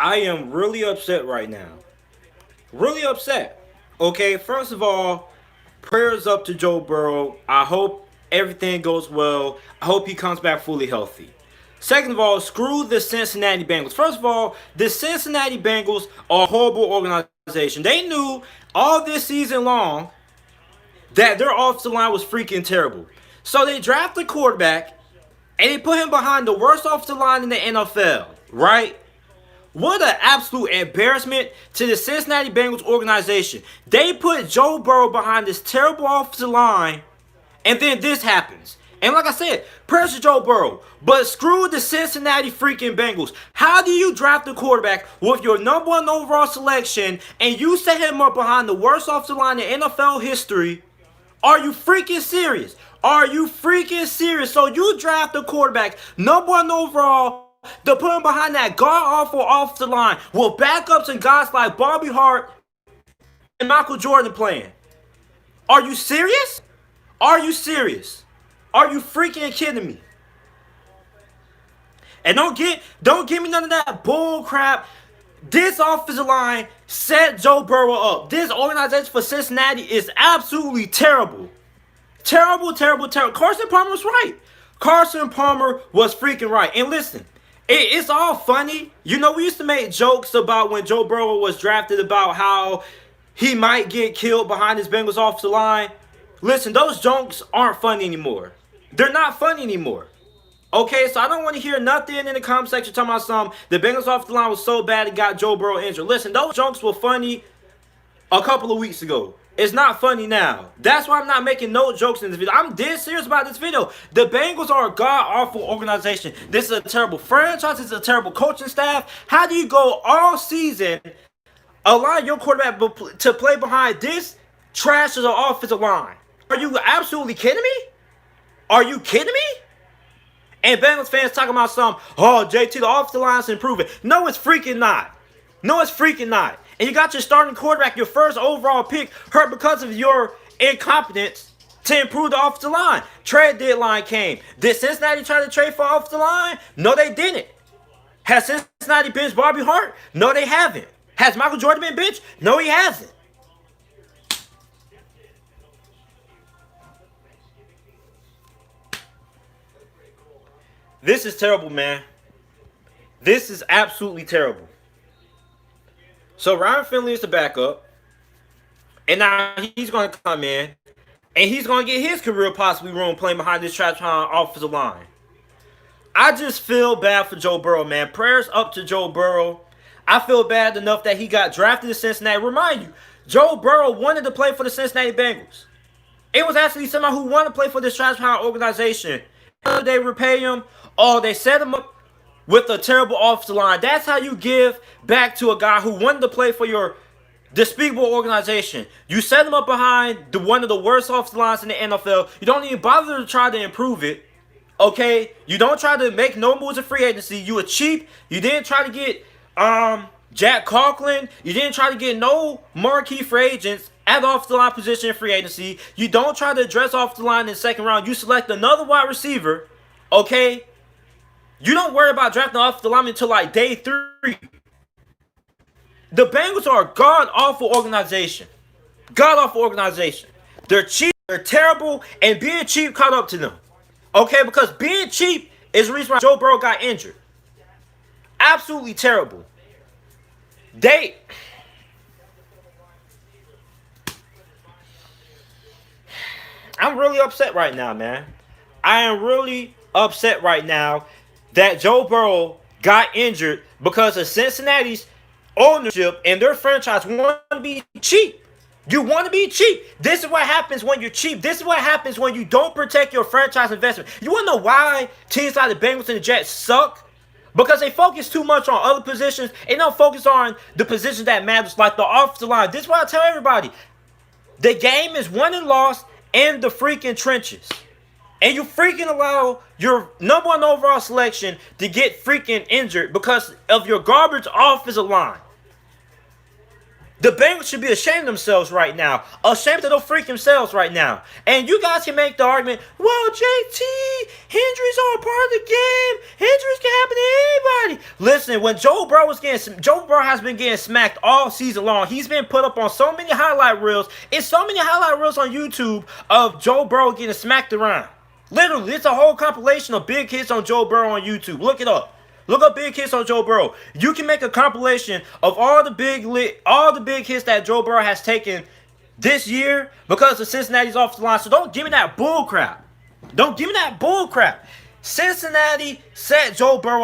I am really upset right now. Really upset. Okay, first of all, prayers up to Joe Burrow. I hope everything goes well. I hope he comes back fully healthy. Second of all, screw the Cincinnati Bengals. First of all, the Cincinnati Bengals are a horrible organization. They knew all this season long that their offensive line was freaking terrible. So they drafted a quarterback and they put him behind the worst offensive line in the NFL, right? What an absolute embarrassment to the Cincinnati Bengals organization. They put Joe Burrow behind this terrible offensive line, and then this happens. And like I said, pressure Joe Burrow. But screw the Cincinnati freaking Bengals. How do you draft a quarterback with your number one overall selection and you set him up behind the worst offensive line in NFL history? Are you freaking serious? Are you freaking serious? So you draft a quarterback, number one overall, to put him behind that god-awful offensive line with backups and guys like Bobby Hart and Michael Jordan playing. Are you serious? Are you serious? Are you freaking kidding me? And don't give me none of that bull crap. This offensive line set Joe Burrow up. This organization for Cincinnati is absolutely terrible. Terrible, terrible, terrible. Carson Palmer was right. Carson Palmer was freaking right. And listen, it's all funny. You know, we used to make jokes about when Joe Burrow was drafted about how he might get killed behind his Bengals offensive line. Listen, those jokes aren't funny anymore. They're not funny anymore. Okay, so I don't want to hear nothing in the comment section talking about some the Bengals offensive line was so bad it got Joe Burrow injured. Listen, those jokes were funny a couple of weeks ago. It's not funny now. That's why I'm not making no jokes in this video. I'm dead serious about this video. The Bengals are a god-awful organization. This is a terrible franchise. This is a terrible coaching staff. How do you go all season, allow your quarterback to play behind this trash as an offensive line? Are you absolutely kidding me? Are you kidding me? And Bengals fans talking about JT, the offensive line's improving. No, it's freaking not. No, it's freaking not. And you got your starting quarterback, your first overall pick, hurt because of your incompetence to improve the offensive line. Trade deadline came. Did Cincinnati try to trade for offensive line? No, they didn't. Has Cincinnati benched Bobby Hart? No, they haven't. Has Michael Jordan been benched? No, he hasn't. This is terrible, man. This is absolutely terrible. So Ryan Finley is the backup. And now he's going to come in. And he's going to get his career possibly ruined playing behind this trash offensive line. I just feel bad for Joe Burrow, man. Prayers up to Joe Burrow. I feel bad enough that he got drafted to Cincinnati. Remind you, Joe Burrow wanted to play for the Cincinnati Bengals. It was actually somebody who wanted to play for this trash organization. They repay him. Oh, they set him up with a terrible offensive line. That's how you give back to a guy who wanted to play for your despicable organization. You set him up behind one of the worst offensive lines in the NFL. You don't even bother to try to improve it. Okay? You don't try to make no moves in free agency. You were cheap. You didn't try to get Jack Conklin. You didn't try to get no marquee free agents at the offensive line position in free agency. You don't try to address offensive line in the second round. You select another wide receiver. Okay? You don't worry about drafting offensive lineman until like day 3. The Bengals are a god-awful organization. God-awful organization. They're cheap, they're terrible, and being cheap caught up to them. Okay, because being cheap is the reason why Joe Burrow got injured. Absolutely terrible. I'm really upset right now, man. I am really upset right now that Joe Burrow got injured because of Cincinnati's ownership and their franchise want to be cheap. You want to be cheap. This is what happens when you're cheap. This is what happens when you don't protect your franchise investment. You want to know why teams like the Bengals and the Jets suck? Because they focus too much on other positions and don't focus on the positions that matters, like the offensive line. This is what I tell everybody. The game is won and lost in the freaking trenches. And you freaking allow your number one overall selection to get freaking injured because of your garbage offensive line. The Bengals should be ashamed of themselves right now. Ashamed of their freaking selves right now. And you guys can make the argument, well, JT, injuries are a part of the game. Injuries can happen to anybody. Listen, when Joe Burrow has been getting smacked all season long. He's been put up on so many highlight reels. It's so many highlight reels on YouTube of Joe Burrow getting smacked around. Literally, it's a whole compilation of big hits on Joe Burrow on YouTube. Look it up. Look up big hits on Joe Burrow. You can make a compilation of all the big hits that Joe Burrow has taken this year because of Cincinnati's offensive line. So don't give me that bull crap. Don't give me that bull crap. Cincinnati set Joe Burrow